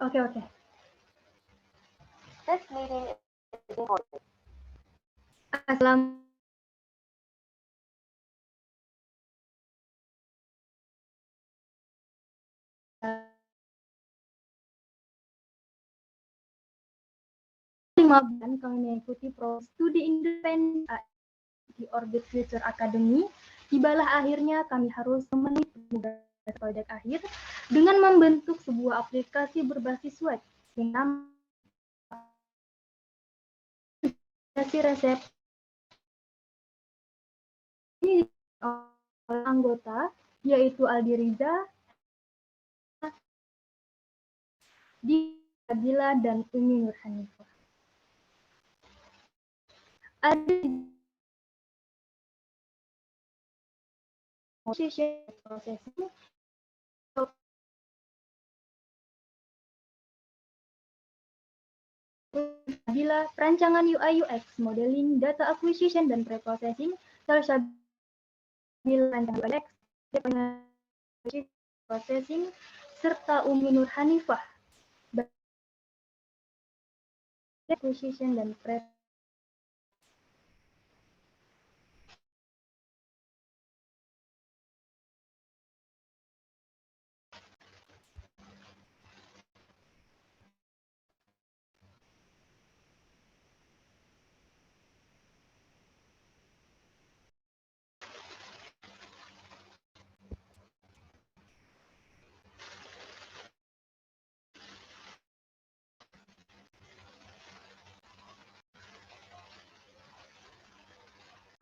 Oke, oke. This meeting is recorded. Assalamualaikum bulan kami mengikuti program studi independen di Orbit Future Academy. Tibalah akhirnya kami harus memenuhi tugas proyek akhir dengan membentuk sebuah aplikasi berbasis web dengan aplikasi resep ini oleh anggota yaitu Aldi Riza, Adila, dan Umi Nur Hanifah. Ada prosesnya Adila, perancangan UI UX, modeling, data acquisition, dan pre-processing, Salsabila, perancangan UX, processing, serta Umi Nur Hanifah, acquisition, dan pre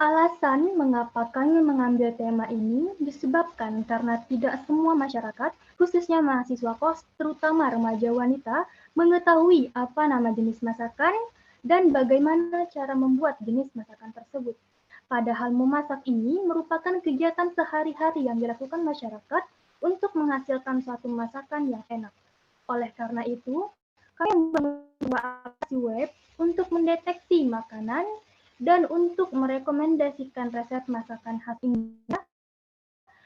Alasan mengapa kami mengambil tema ini disebabkan karena tidak semua masyarakat, khususnya mahasiswa kos, terutama remaja wanita, mengetahui apa nama jenis masakan dan bagaimana cara membuat jenis masakan tersebut. Padahal memasak ini merupakan kegiatan sehari-hari yang dilakukan masyarakat untuk menghasilkan suatu masakan yang enak. Oleh karena itu, kami membuat aplikasi web untuk mendeteksi makanan dan untuk merekomendasikan resep masakan khas Indonesia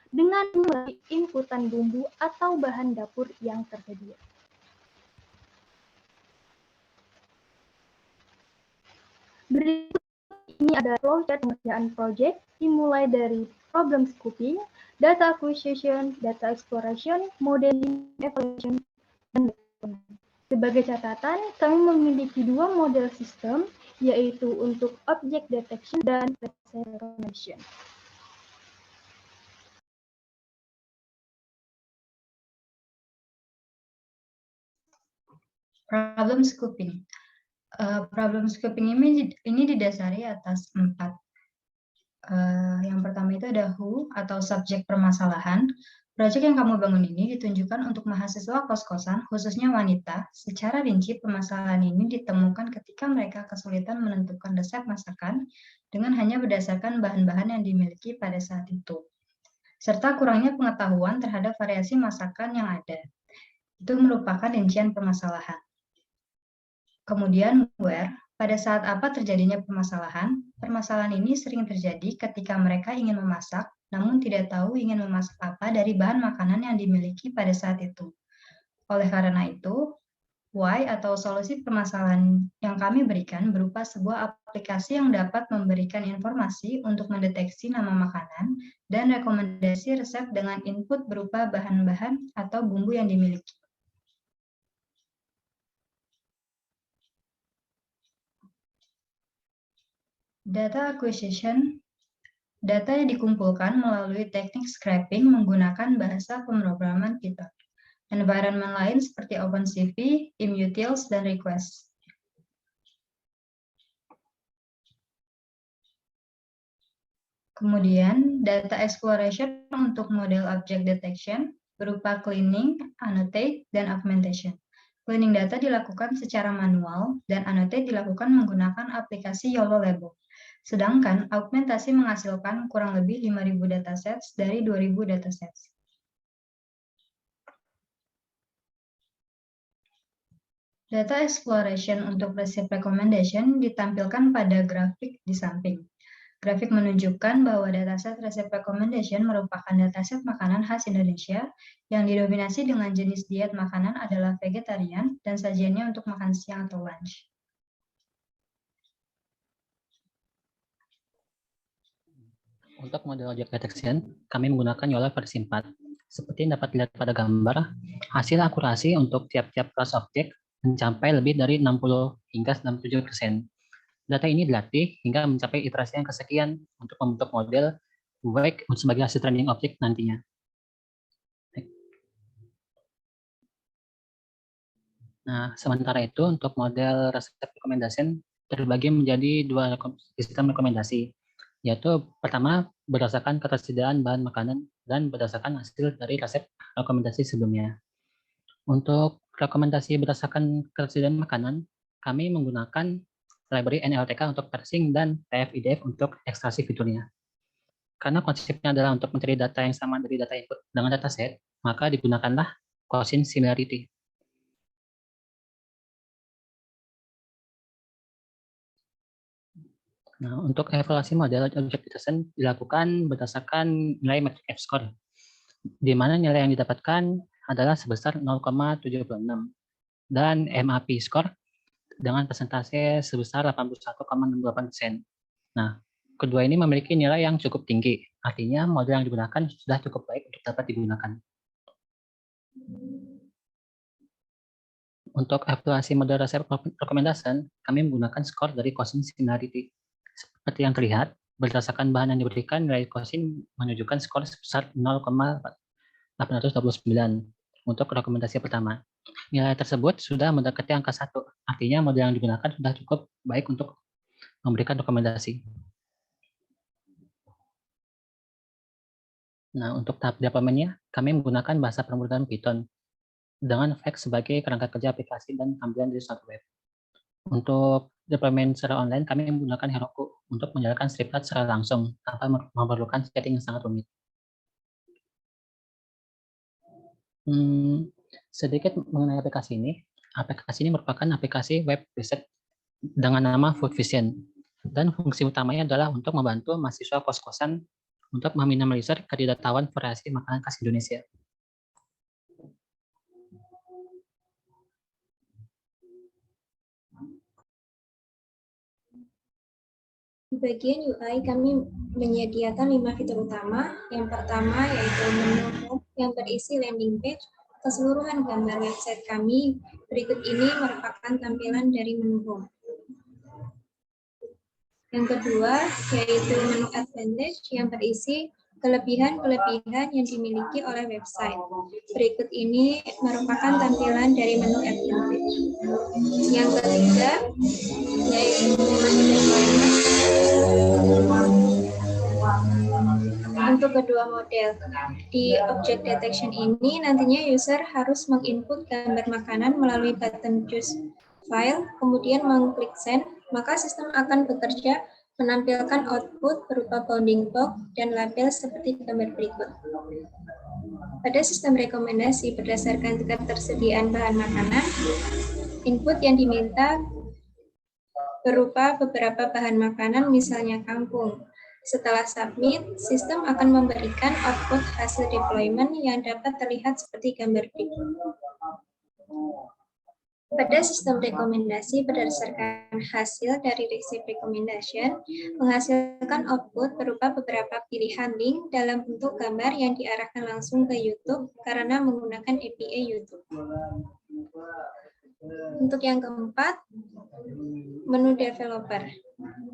dengan melalui inputan bumbu atau bahan dapur yang tersedia. Berikut ini ada flowchart pengerjaan project dimulai dari problem scoping, data acquisition, data exploration, modeling, evaluation, dan development. Sebagai catatan, kami memiliki dua model sistem, yaitu untuk object detection dan recognition. Problem scoping. Problem scoping ini didasari atas 4. Yang pertama itu ada who atau subjek permasalahan. Proyek yang kamu bangun ini ditunjukkan untuk mahasiswa kos-kosan, khususnya wanita. Secara rinci, permasalahan ini ditemukan ketika mereka kesulitan menentukan resep masakan dengan hanya berdasarkan bahan-bahan yang dimiliki pada saat itu, serta kurangnya pengetahuan terhadap variasi masakan yang ada. Itu merupakan rincian permasalahan. Kemudian where, pada saat apa terjadinya permasalahan? Permasalahan ini sering terjadi ketika mereka ingin memasak, namun tidak tahu ingin memasak apa dari bahan makanan yang dimiliki pada saat itu. Oleh karena itu, why atau solusi permasalahan yang kami berikan berupa sebuah aplikasi yang dapat memberikan informasi untuk mendeteksi nama makanan dan rekomendasi resep dengan input berupa bahan-bahan atau bumbu yang dimiliki. Data acquisition, data yang dikumpulkan melalui teknik scraping menggunakan bahasa pemrograman Python. Environment lain seperti OpenCV, Imutils, dan Request. Kemudian, data exploration untuk model object detection berupa cleaning, annotate, dan augmentation. Cleaning data dilakukan secara manual dan annotate dilakukan menggunakan aplikasi YOLO Label. Sedangkan augmentasi menghasilkan kurang lebih 5.000 datasets dari 2.000 datasets. Data exploration untuk resep recommendation ditampilkan pada grafik di samping. Grafik menunjukkan bahwa dataset resep recommendation merupakan dataset makanan khas Indonesia yang didominasi dengan jenis diet makanan adalah vegetarian dan sajiannya untuk makan siang atau lunch. Untuk model object detection, kami menggunakan Yola versi 4. Seperti yang dapat dilihat pada gambar, hasil akurasi untuk tiap-tiap kelas objek mencapai lebih dari 60 hingga 97%. Data ini dilatih hingga mencapai iterasi yang kesekian untuk membentuk model baik sebagai hasil training objek nantinya. Nah, sementara itu untuk model resep recommendation terbagi menjadi dua sistem rekomendasi, yaitu pertama berdasarkan ketersediaan bahan makanan dan berdasarkan hasil dari resep rekomendasi sebelumnya. Untuk rekomendasi berdasarkan ketersediaan makanan, kami menggunakan library NLTK untuk parsing dan TF-IDF untuk ekstraksi fiturnya. Karena konsepnya adalah untuk mencari data yang sama dari data input dengan dataset, maka digunakanlah quotient similarity. Nah, untuk evaluasi model object detection dilakukan berdasarkan nilai metric F-score, di mana nilai yang didapatkan adalah sebesar 0,76 dan MAP score dengan persentase sebesar 81,68%. Nah, kedua ini memiliki nilai yang cukup tinggi, artinya model yang digunakan sudah cukup baik untuk dapat digunakan. Untuk evaluasi model resep recommendation, kami menggunakan skor dari quotient similarity. Seperti yang terlihat, berdasarkan bahan yang diberikan, nilai quotient menunjukkan skor sebesar 0,829 untuk rekomendasi pertama. Nilai tersebut sudah mendekati angka 1, artinya model yang digunakan sudah cukup baik untuk memberikan rekomendasi. Nah, untuk tahap deployment-nya, kami menggunakan bahasa pemrograman Python dengan Flex sebagai kerangka kerja aplikasi dan tampilan di suatu web. Untuk deployment secara online, kami menggunakan Heroku untuk menjalankan Streamlit secara langsung tanpa memerlukan setting yang sangat rumit. Sedikit mengenai aplikasi ini. Aplikasi ini merupakan aplikasi web riset dengan nama Food Vision. Dan fungsi utamanya adalah untuk membantu mahasiswa kos-kosan untuk meminimalisir ketidaktahuan variasi makanan khas Indonesia. Di bagian UI, kami menyediakan 5 fitur utama. Yang pertama yaitu menu home yang berisi landing page. Keseluruhan gambar website kami berikut ini merupakan tampilan dari menu home. Yang kedua yaitu menu advantage yang berisi kelebihan-kelebihan yang dimiliki oleh website. Berikut ini merupakan tampilan dari menu advantage. Yang ketiga yaitu menu deployment. Untuk kedua model, di object detection ini nantinya user harus menginput gambar makanan melalui button choose file, kemudian mengklik send, maka sistem akan bekerja menampilkan output berupa bounding box dan label seperti gambar berikut. Pada sistem rekomendasi berdasarkan ketersediaan bahan makanan, input yang diminta berupa beberapa bahan makanan, misalnya kangkung. Setelah submit, sistem akan memberikan output hasil deployment yang dapat terlihat seperti gambar berikut. Pada sistem rekomendasi berdasarkan hasil dari receive recommendation, menghasilkan output berupa beberapa pilihan link dalam bentuk gambar yang diarahkan langsung ke YouTube karena menggunakan API YouTube. Untuk yang keempat, menu developer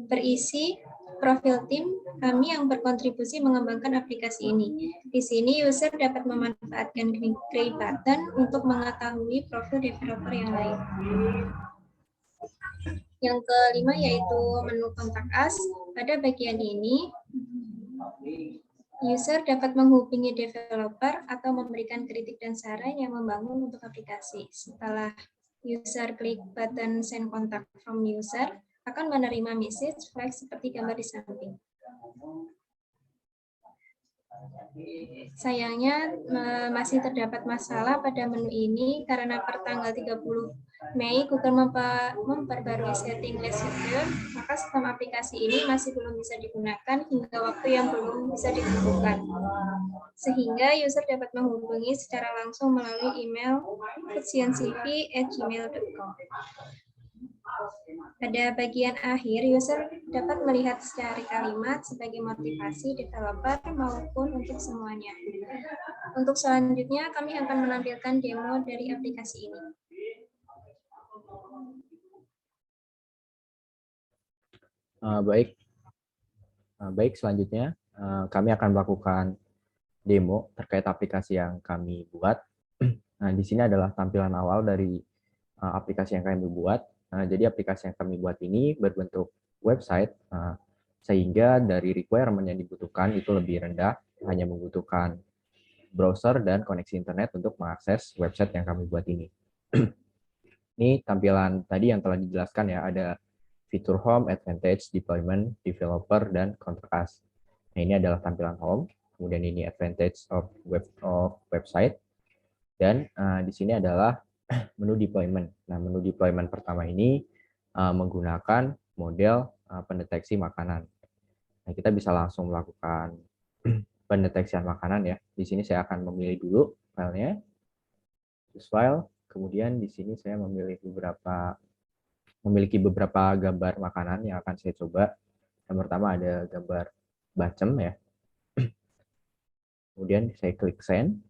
berisi profil tim kami yang berkontribusi mengembangkan aplikasi ini. Di sini user dapat memanfaatkan gray button untuk mengetahui profil developer yang lain. Yang kelima yaitu menu kontak us. Pada bagian ini, user dapat menghubungi developer atau memberikan kritik dan saran yang membangun untuk aplikasi. Setelah user klik button send contact from user, akan menerima message flag seperti gambar di samping. Sayangnya masih terdapat masalah pada menu ini karena per tanggal 30 Mei Google memperbarui setting less secure, maka sistem aplikasi ini masih belum bisa digunakan hingga waktu yang belum bisa ditentukan. Sehingga user dapat menghubungi secara langsung melalui email futsiancv@gmail.com. Pada bagian akhir, user dapat melihat secari kalimat sebagai motivasi developer maupun untuk semuanya. Untuk selanjutnya, kami akan menampilkan demo dari aplikasi ini. Baik, selanjutnya kami akan melakukan demo terkait aplikasi yang kami buat. Nah, di sini adalah tampilan awal dari aplikasi yang kami buat. Jadi aplikasi yang kami buat ini berbentuk website, sehingga dari requirement yang dibutuhkan itu lebih rendah, hanya membutuhkan browser dan koneksi internet untuk mengakses website yang kami buat ini. Ini tampilan tadi yang telah dijelaskan ya, ada fitur home, advantage, deployment, developer, dan contract us. Nah, ini adalah tampilan home, kemudian ini advantage of website, dan di sini adalah menu deployment. Nah, menu deployment pertama ini menggunakan model pendeteksi makanan. Nah, kita bisa langsung melakukan pendeteksian makanan ya. Di sini saya akan memilih dulu filenya, choose file, kemudian di sini saya memiliki beberapa gambar makanan yang akan saya coba. Yang pertama ada gambar bacem ya. Kemudian saya klik send.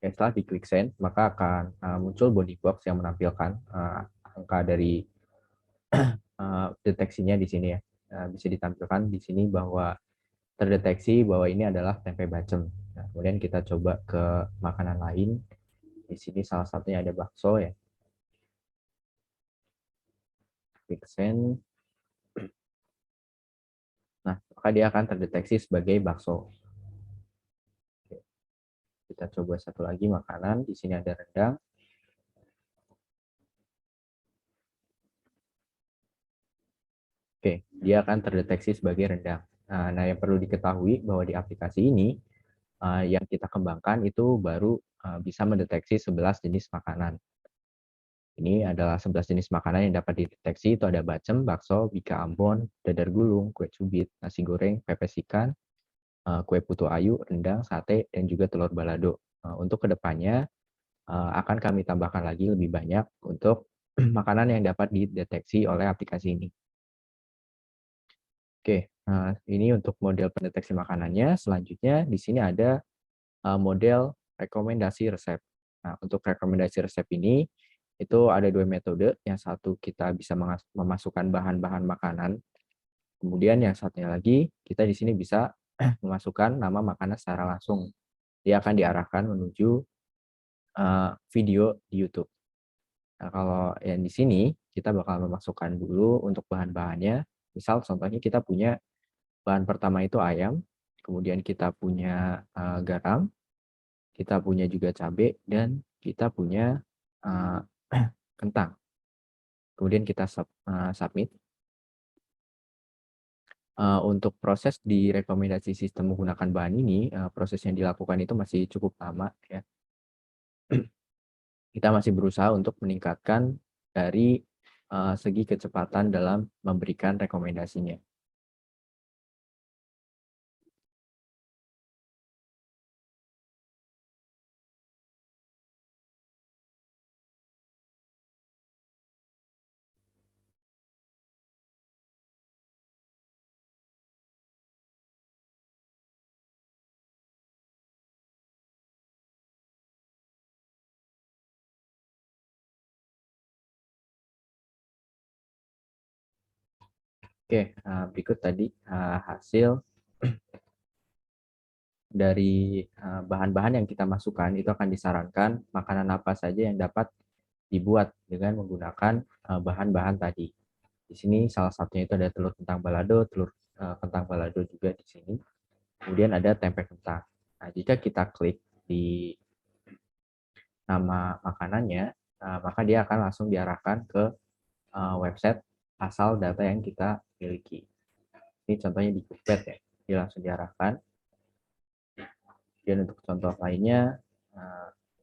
Setelah diklik send, maka akan muncul bounding box yang menampilkan angka dari deteksinya di sini ya. Bisa ditampilkan di sini bahwa terdeteksi bahwa ini adalah tempe bacem. Nah, kemudian kita coba ke makanan lain. Di sini salah satunya ada bakso ya. Klik send. Nah, maka dia akan terdeteksi sebagai bakso. Kita coba satu lagi makanan. Di sini ada rendang. Oke, dia akan terdeteksi sebagai rendang. Nah, yang perlu diketahui bahwa di aplikasi ini yang kita kembangkan itu baru bisa mendeteksi 11 jenis makanan. Ini adalah 11 jenis makanan yang dapat dideteksi, itu ada bacem, bakso, bika ambon, dadar gulung, kue cubit, nasi goreng, pepes ikan, kue putu ayu, rendang, sate, dan juga telur balado. Untuk kedepannya akan kami tambahkan lagi lebih banyak untuk makanan yang dapat dideteksi oleh aplikasi ini. Oke, ini untuk model pendeteksi makanannya. Selanjutnya di sini ada model rekomendasi resep. Nah, untuk rekomendasi resep ini itu ada dua metode. Yang satu kita bisa memasukkan bahan-bahan makanan. Kemudian yang satunya lagi kita di sini bisa memasukkan nama makanan secara langsung. Dia akan diarahkan menuju video di YouTube. Nah, kalau yang di sini kita bakal memasukkan dulu untuk bahan-bahannya. Misal contohnya kita punya bahan pertama itu ayam, kemudian kita punya garam, kita punya juga cabai, dan kita punya kentang. Kemudian kita submit. Untuk proses di rekomendasi sistem menggunakan bahan ini, proses yang dilakukan itu masih cukup lama ya. Kita masih berusaha untuk meningkatkan dari segi kecepatan dalam memberikan rekomendasinya. Oke, berikut tadi hasil dari bahan-bahan yang kita masukkan. Itu akan disarankan makanan apa saja yang dapat dibuat dengan menggunakan bahan-bahan tadi. Di sini salah satunya itu ada telur kentang balado, telur kentang balado juga di sini. Kemudian ada tempe kentang. Nah, jika kita klik di nama makanannya, maka dia akan langsung diarahkan ke website asal data yang kita miliki. Ini contohnya di Cookpad ya, dia langsung diarahkan. Dan untuk contoh lainnya,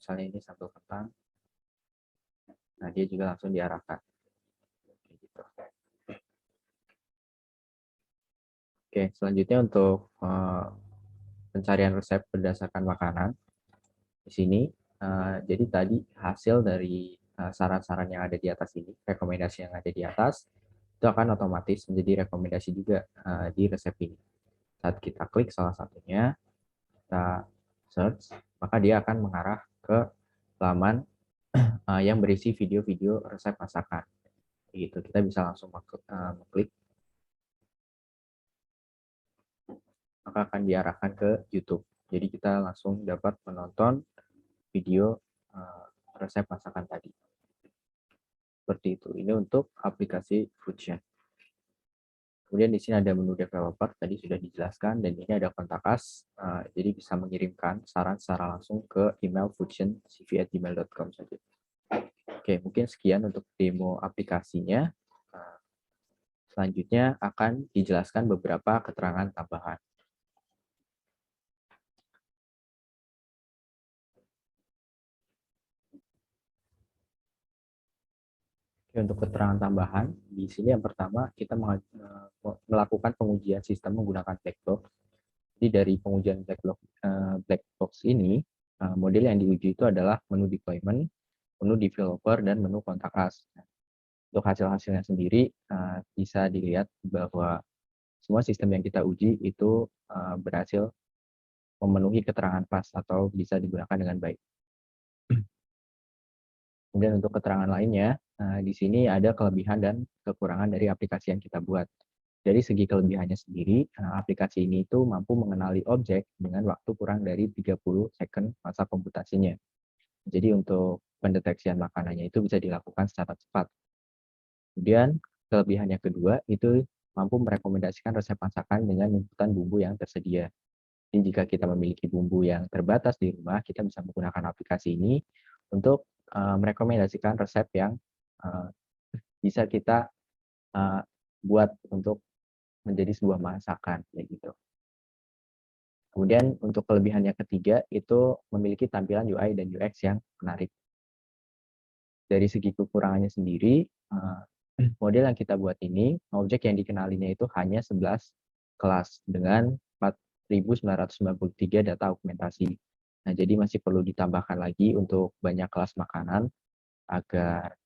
misalnya ini sambal kentang. Nah, dia juga langsung diarahkan. Gitu. Oke, selanjutnya untuk pencarian resep berdasarkan makanan. Di sini, jadi tadi hasil dari saran-saran yang ada di atas ini, rekomendasi yang ada di atas, itu akan otomatis menjadi rekomendasi juga di resep ini. Saat kita klik salah satunya, kita search, maka dia akan mengarah ke laman yang berisi video-video resep masakan. Gitu, kita bisa langsung mengklik, maka akan diarahkan ke YouTube. Jadi kita langsung dapat menonton video resep masakan tadi. Seperti itu. Ini untuk aplikasi Foodchain. Kemudian di sini ada menu developer, tadi sudah dijelaskan, dan ini ada kontak us, jadi bisa mengirimkan saran secara langsung ke email foodchain@gmail.com saja. Oke, mungkin sekian untuk demo aplikasinya. Selanjutnya akan dijelaskan beberapa keterangan tambahan. Untuk keterangan tambahan, di sini yang pertama kita melakukan pengujian sistem menggunakan black box. Jadi dari pengujian black box ini, model yang diuji itu adalah menu deployment, menu developer, dan menu kontak us. Untuk hasil-hasilnya sendiri bisa dilihat bahwa semua sistem yang kita uji itu berhasil memenuhi keterangan pas atau bisa digunakan dengan baik. Kemudian untuk keterangan lainnya, di sini ada kelebihan dan kekurangan dari aplikasi yang kita buat. Dari segi kelebihannya sendiri, aplikasi ini itu mampu mengenali objek dengan waktu kurang dari 30 second masa komputasinya. Jadi untuk pendeteksian makanannya itu bisa dilakukan secara cepat. Kemudian kelebihan yang kedua itu mampu merekomendasikan resep masakan dengan inputan bumbu yang tersedia. Jadi jika kita memiliki bumbu yang terbatas di rumah, kita bisa menggunakan aplikasi ini untuk merekomendasikan resep yang bisa kita buat untuk menjadi sebuah masakan, kayak gitu. Kemudian untuk kelebihan yang ketiga itu memiliki tampilan UI dan UX yang menarik. Dari segi kekurangannya sendiri, model yang kita buat ini, objek yang dikenalinya itu hanya 11 kelas dengan 4.993 data augmentasi. Nah, jadi masih perlu ditambahkan lagi untuk banyak kelas makanan agar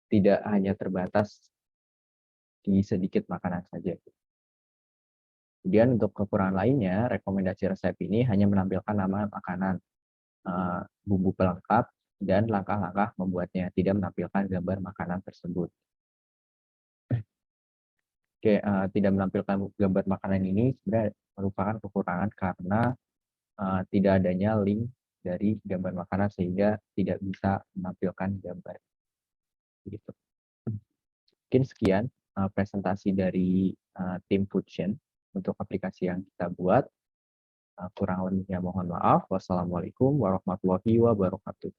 tidak hanya terbatas di sedikit makanan saja. Kemudian untuk kekurangan lainnya, rekomendasi resep ini hanya menampilkan nama makanan, bumbu pelengkap, dan langkah-langkah membuatnya, tidak menampilkan gambar makanan tersebut. Oke, tidak menampilkan gambar makanan ini sebenarnya merupakan kekurangan karena tidak adanya link dari gambar makanan sehingga tidak bisa menampilkan gambar. Gitu. Mungkin sekian presentasi dari tim Foodchain untuk aplikasi yang kita buat. Kurang lebihnya mohon maaf. Wassalamualaikum warahmatullahi wabarakatuh.